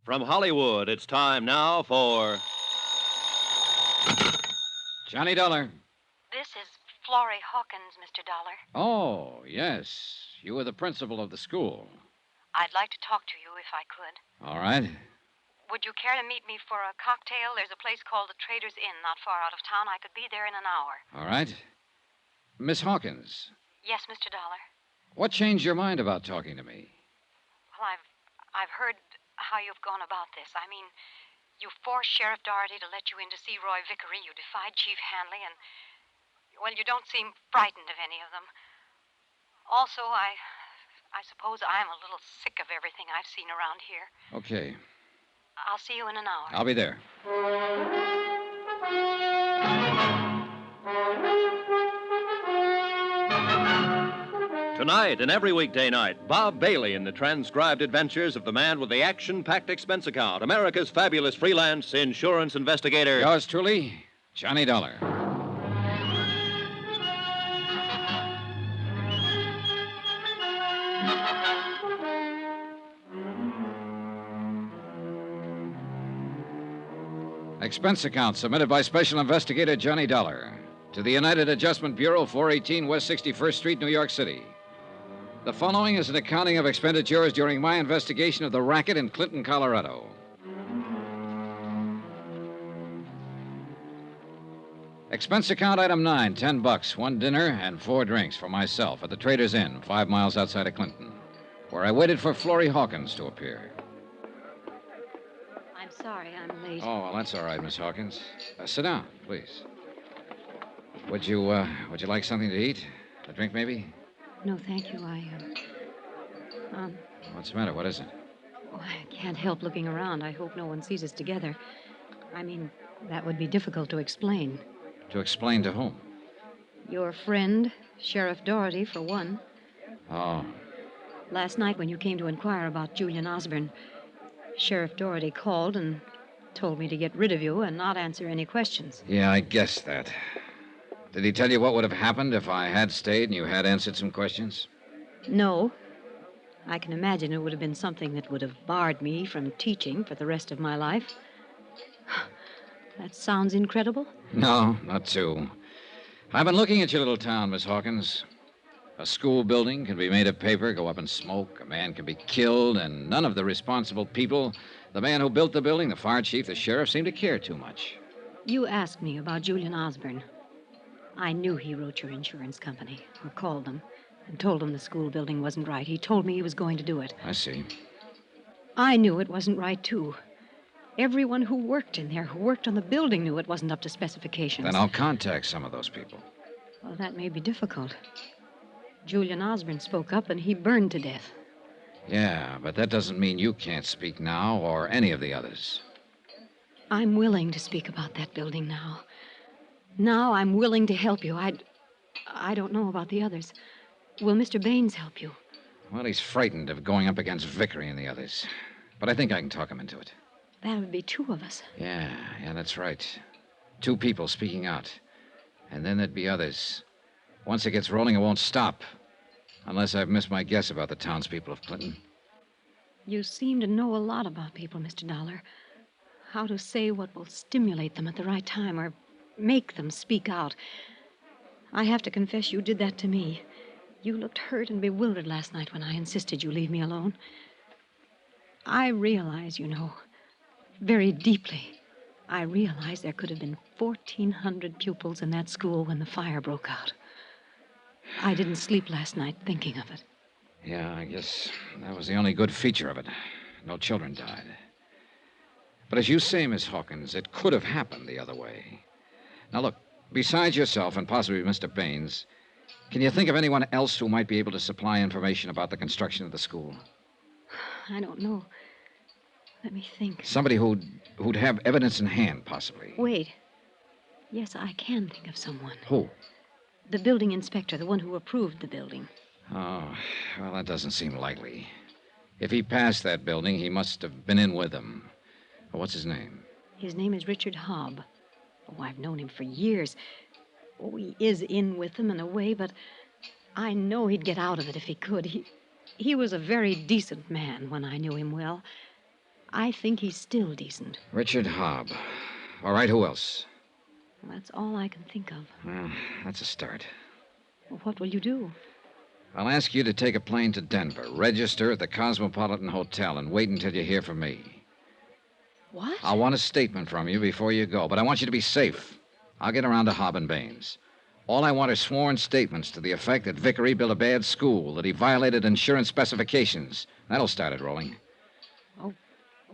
From Hollywood, it's time now for... Johnny Dollar. This is Florrie Hawkins, Mr. Dollar. Oh, yes. You were the principal of the school. I'd like to talk to you if I could. All right. Would you care to meet me for a cocktail? There's a place called the Trader's Inn not far out of town. I could be there in an hour. All right. Miss Hawkins. Yes, Mr. Dollar. What changed your mind about talking to me? Well, I've heard how you've gone about this. I mean, you forced Sheriff Doherty to let you in to see Roy Vickery. You defied Chief Hanley, and, well, you don't seem frightened of any of them. Also, I suppose I'm a little sick of everything I've seen around here. Okay. I'll see you in an hour. I'll be there. Tonight and every weekday night, Bob Bailey in the transcribed adventures of the man with the action-packed expense account, America's fabulous freelance insurance investigator. Yours truly, Johnny Dollar. Expense account submitted by Special Investigator Johnny Dollar to the United Adjustment Bureau, 418 West 61st Street, New York City. The following is an accounting of expenditures during my investigation of the racket in Clinton, Colorado. Expense account item 9, $10, one dinner and 4 drinks for myself at the Trader's Inn, 5 miles outside of Clinton, where I waited for Florrie Hawkins to appear. I'm sorry I'm late. Oh, well, that's all right, Miss Hawkins. Sit down, please. Would you like something to eat? A drink, maybe? No, thank you. What's the matter? What is it? Oh, I can't help looking around. I hope no one sees us together. I mean, that would be difficult to explain. To explain to whom? Your friend, Sheriff Doherty, for one. Oh. Last night when you came to inquire about Julian Osborne, Sheriff Doherty called and told me to get rid of you and not answer any questions. Yeah, I guessed that. Did he tell you what would have happened if I had stayed and you had answered some questions? No. I can imagine it would have been something that would have barred me from teaching for the rest of my life. That sounds incredible? No, not too. I've been looking at your little town, Miss Hawkins. A school building can be made of paper, go up in smoke, a man can be killed, and none of the responsible people, the man who built the building, the fire chief, the sheriff, seem to care too much. You asked me about Julian Osborne. I knew he wrote your insurance company, or called them, and told them the school building wasn't right. He told me he was going to do it. I see. I knew it wasn't right, too. Everyone who worked in there, who worked on the building, knew it wasn't up to specifications. Then I'll contact some of those people. Well, that may be difficult. Julian Osborne spoke up, and he burned to death. Yeah, but that doesn't mean you can't speak now, or any of the others. I'm willing to speak about that building now. Now I'm willing to help you. I don't know about the others. Will Mr. Baines help you? Well, he's frightened of going up against Vickery and the others. But I think I can talk him into it. That would be 2 of us. Yeah, that's right. 2 people speaking out. And then there'd be others. Once it gets rolling, it won't stop. Unless I've missed my guess about the townspeople of Clinton. You seem to know a lot about people, Mr. Dollar. How to say what will stimulate them at the right time or make them speak out. I have to confess you did that to me. You looked hurt and bewildered last night when I insisted you leave me alone. I realize, very deeply, I realize there could have been 1,400 pupils in that school when the fire broke out. I didn't sleep last night thinking of it. Yeah, I guess that was the only good feature of it. No children died. But as you say, Miss Hawkins, it could have happened the other way. Now, look, besides yourself and possibly Mr. Baines, can you think of anyone else who might be able to supply information about the construction of the school? I don't know. Let me think. Somebody who'd have evidence in hand, possibly. Wait. Yes, I can think of someone. Who? The building inspector, the one who approved the building. Oh, well, that doesn't seem likely. If he passed that building, he must have been in with them. What's his name? His name is Richard Hobb. Oh, I've known him for years. Oh, he is in with them in a way, but I know he'd get out of it if he could. He was a very decent man when I knew him well. I think he's still decent. Richard Hobb. All right, who else? Well, that's all I can think of. Well, that's a start. Well, what will you do? I'll ask you to take a plane to Denver, register at the Cosmopolitan Hotel, and wait until you hear from me. What? I'll want a statement from you before you go, but I want you to be safe. I'll get around to Hobb and Baines. All I want are sworn statements to the effect that Vickery built a bad school, that he violated insurance specifications. That'll start it rolling. Oh,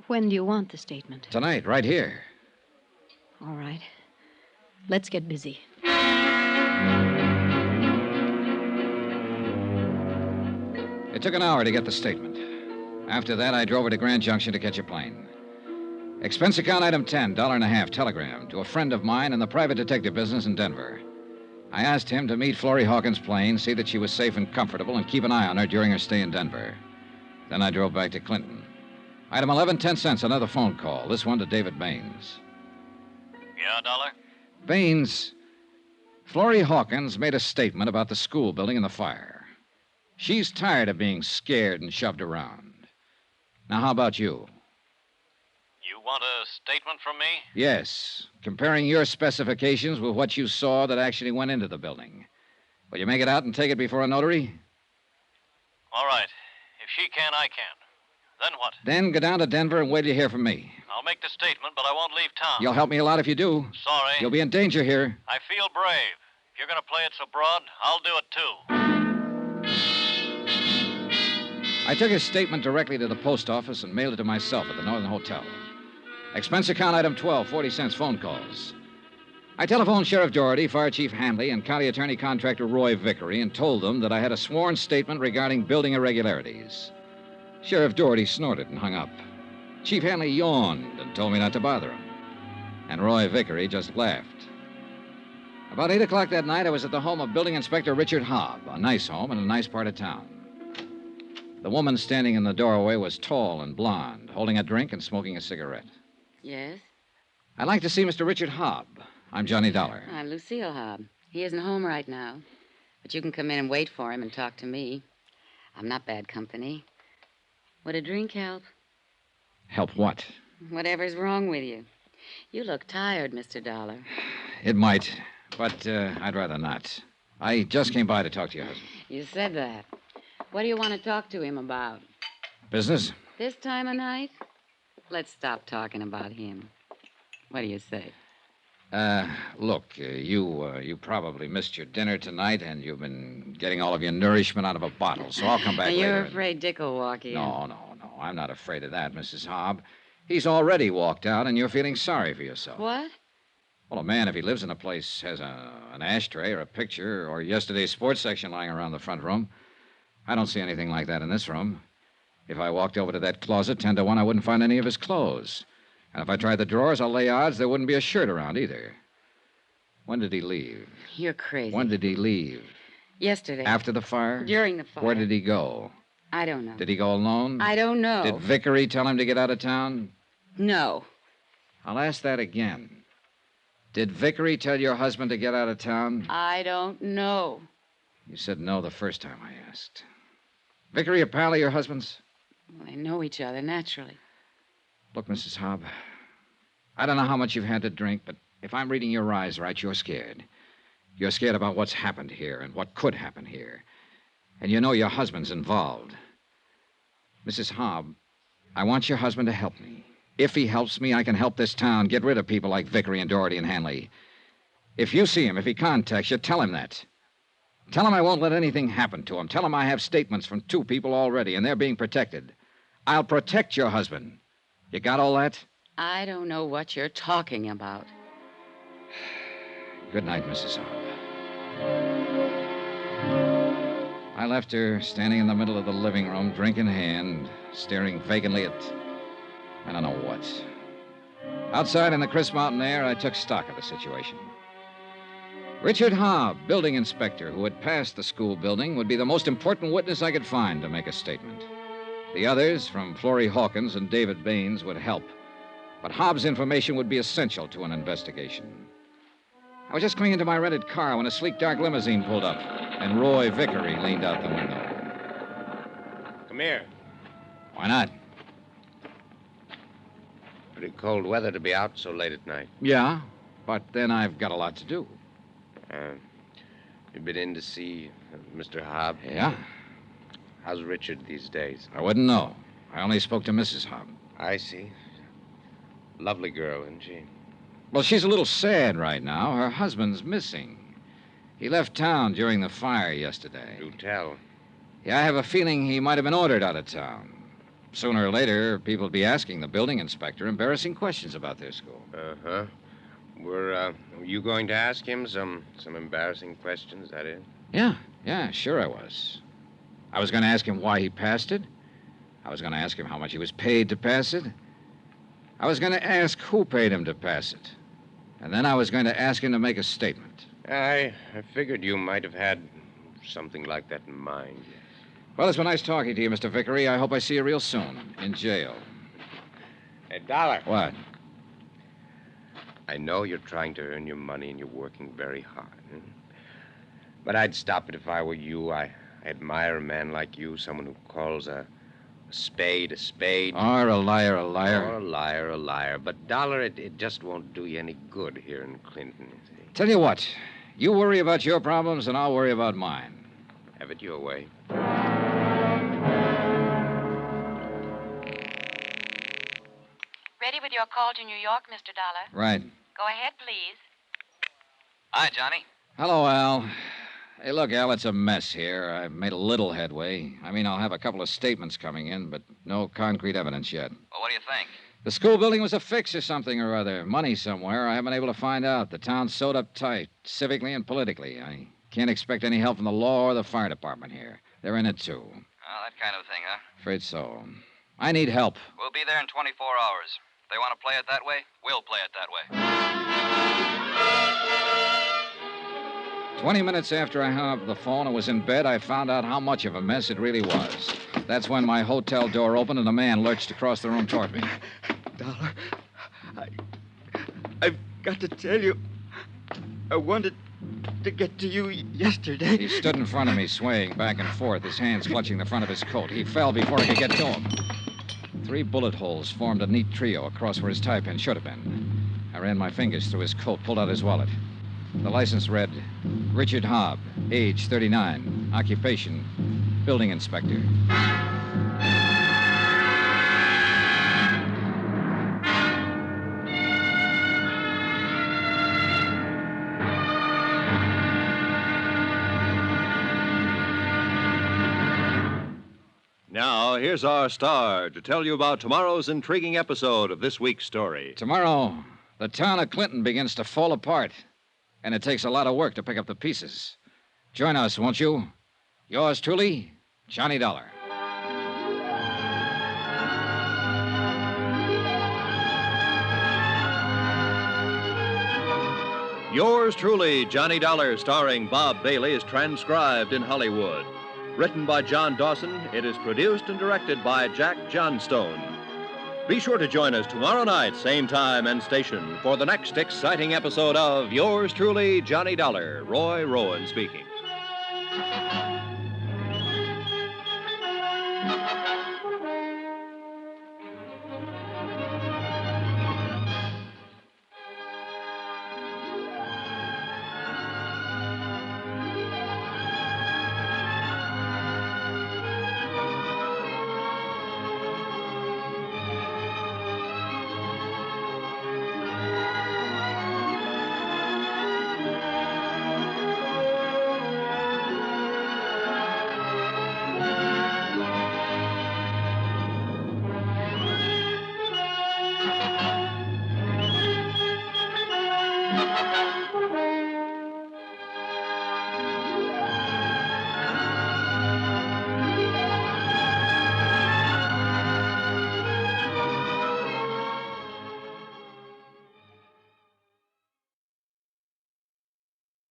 when do you want the statement? Tonight, right here. All right. Let's get busy. It took an hour to get the statement. After that, I drove her to Grand Junction to catch a plane. Expense account item 10, $1.50, telegram to a friend of mine in the private detective business in Denver. I asked him to meet Florrie Hawkins' plane, see that she was safe and comfortable, and keep an eye on her during her stay in Denver. Then I drove back to Clinton. Item 11, 10 cents, another phone call. This one to David Baines. Yeah, Dollar? Baines, Florrie Hawkins made a statement about the school building and the fire. She's tired of being scared and shoved around. Now, how about you? You want a statement from me? Yes, comparing your specifications with what you saw that actually went into the building. Will you make it out and take it before a notary? All right. If she can, I can. Then what? Then go down to Denver and wait till you hear from me. I'll make the statement, but I won't leave town. You'll help me a lot if you do. Sorry. You'll be in danger here. I feel brave. If you're going to play it so broad, I'll do it too. I took his statement directly to the post office and mailed it to myself at the Northern Hotel. Expense account item 12, 40 cents phone calls. I telephoned Sheriff Doherty, Fire Chief Hanley, and County Attorney Contractor Roy Vickery and told them that I had a sworn statement regarding building irregularities. Sheriff Doherty snorted and hung up. Chief Hanley yawned and told me not to bother him. And Roy Vickery just laughed. About 8 o'clock that night, I was at the home of Building Inspector Richard Hobb, a nice home in a nice part of town. The woman standing in the doorway was tall and blonde, holding a drink and smoking a cigarette. Yes? I'd like to see Mr. Richard Hobb. I'm Johnny Dollar. I'm Lucille Hobb. He isn't home right now. But you can come in and wait for him and talk to me. I'm not bad company. Would a drink help? Help what? Whatever's wrong with you. You look tired, Mr. Dollar. It might, but I'd rather not. I just came by to talk to your husband. You said that. What do you want to talk to him about? Business? This time of night? Let's stop talking about him. What do you say? Look, you probably missed your dinner tonight, and you've been getting all of your nourishment out of a bottle, so I'll come back later. You're afraid Dick will walk in. No. I'm not afraid of that, Mrs. Hobb. He's already walked out, and you're feeling sorry for yourself. What? Well, a man, if he lives in a place, has an ashtray or a picture or yesterday's sports section lying around the front room. I don't see anything like that in this room. If I walked over to that closet 10 to 1, I wouldn't find any of his clothes. And if I tried the drawers, I'll lay odds there wouldn't be a shirt around either. When did he leave? You're crazy. When did he leave? Yesterday. After the fire? During the fire. Where did he go? I don't know. Did he go alone? I don't know. Did Vickery tell him to get out of town? No. I'll ask that again. Did Vickery tell your husband to get out of town? I don't know. You said no the first time I asked. Vickery a pal of your husband's? Well, they know each other, naturally. Look, Mrs. Hobb, I don't know how much you've had to drink, but if I'm reading your eyes right, you're scared. You're scared about what's happened here and what could happen here. And you know your husband's involved. Mrs. Hobb, I want your husband to help me. If he helps me, I can help this town get rid of people like Vickery and Doherty and Hanley. If you see him, if he contacts you, tell him that. Tell him I won't let anything happen to him. Tell him I have statements from 2 people already, and they're being protected. I'll protect your husband. You got all that? I don't know what you're talking about. Good night, Mrs. Hobb. I left her standing in the middle of the living room, drink in hand, staring vacantly at I don't know what. Outside in the crisp mountain air, I took stock of the situation. Richard Hobb, building inspector, who had passed the school building, would be the most important witness I could find to make a statement. The others, from Florrie Hawkins and David Baines, would help. But Hobb's information would be essential to an investigation. I was just coming into my rented car when a sleek, dark limousine pulled up, and Roy Vickery leaned out the window. Come here. Why not? Pretty cold weather to be out so late at night. Yeah, but then I've got a lot to do. You've been in to see Mr. Hobb? Yeah? How's Richard these days? I wouldn't know. I only spoke to Mrs. Hobb. I see. Lovely girl, isn't she? Well, she's a little sad right now. Her husband's missing. He left town during the fire yesterday. Do tell. Yeah, I have a feeling he might have been ordered out of town. Sooner or later, people will be asking the building inspector embarrassing questions about their school. Uh-huh. Were you going to ask him some embarrassing questions, that is? Yeah, sure I was. I was going to ask him why he passed it. I was going to ask him how much he was paid to pass it. I was going to ask who paid him to pass it. And then I was going to ask him to make a statement. I figured you might have had something like that in mind. Well, it's been nice talking to you, Mr. Vickery. I hope I see you real soon. In jail. Hey, Dollar. What? I know you're trying to earn your money and you're working very hard. But I'd stop it if I were you. I admire a man like you, someone who calls a spade a spade. Or a liar a liar. Or a liar a liar. But, Dollar, it just won't do you any good here in Clinton, you see. Tell you what, you worry about your problems and I'll worry about mine. Have it your way. Ready with your call to New York, Mr. Dollar? Right. Go ahead, please. Hi, Johnny. Hello, Al. Hey, look, Al, it's a mess here. I've made a little headway. I mean, I'll have a couple of statements coming in, but no concrete evidence yet. Well, what do you think? The school building was a fix or something or other. Money somewhere. I haven't been able to find out. The town's sewed up tight, civically and politically. I can't expect any help from the law or the fire department here. They're in it, too. Oh, that kind of thing, huh? Afraid so. I need help. We'll be there in 24 hours. If they want to play it that way, we'll play it that way. 20 minutes after I hung up the phone and was in bed, I found out how much of a mess it really was. That's when my hotel door opened and a man lurched across the room toward me. Dollar, I've got to tell you, I wanted to get to you yesterday. He stood in front of me, swaying back and forth, his hands clutching the front of his coat. He fell before I could get to him. 3 bullet holes formed a neat trio across where his tie pin should have been. I ran my fingers through his coat, pulled out his wallet. The license read, Richard Hobb, age 39, occupation, building inspector. Now, here's our star to tell you about tomorrow's intriguing episode of this week's story. Tomorrow, the town of Clinton begins to fall apart, and it takes a lot of work to pick up the pieces. Join us, won't you? Yours truly, Johnny Dollar. Yours truly, Johnny Dollar, starring Bob Bailey, is transcribed in Hollywood. Written by John Dawson, it is produced and directed by Jack Johnstone. Be sure to join us tomorrow night, same time and station, for the next exciting episode of Yours truly, Johnny Dollar. Roy Rowan speaking.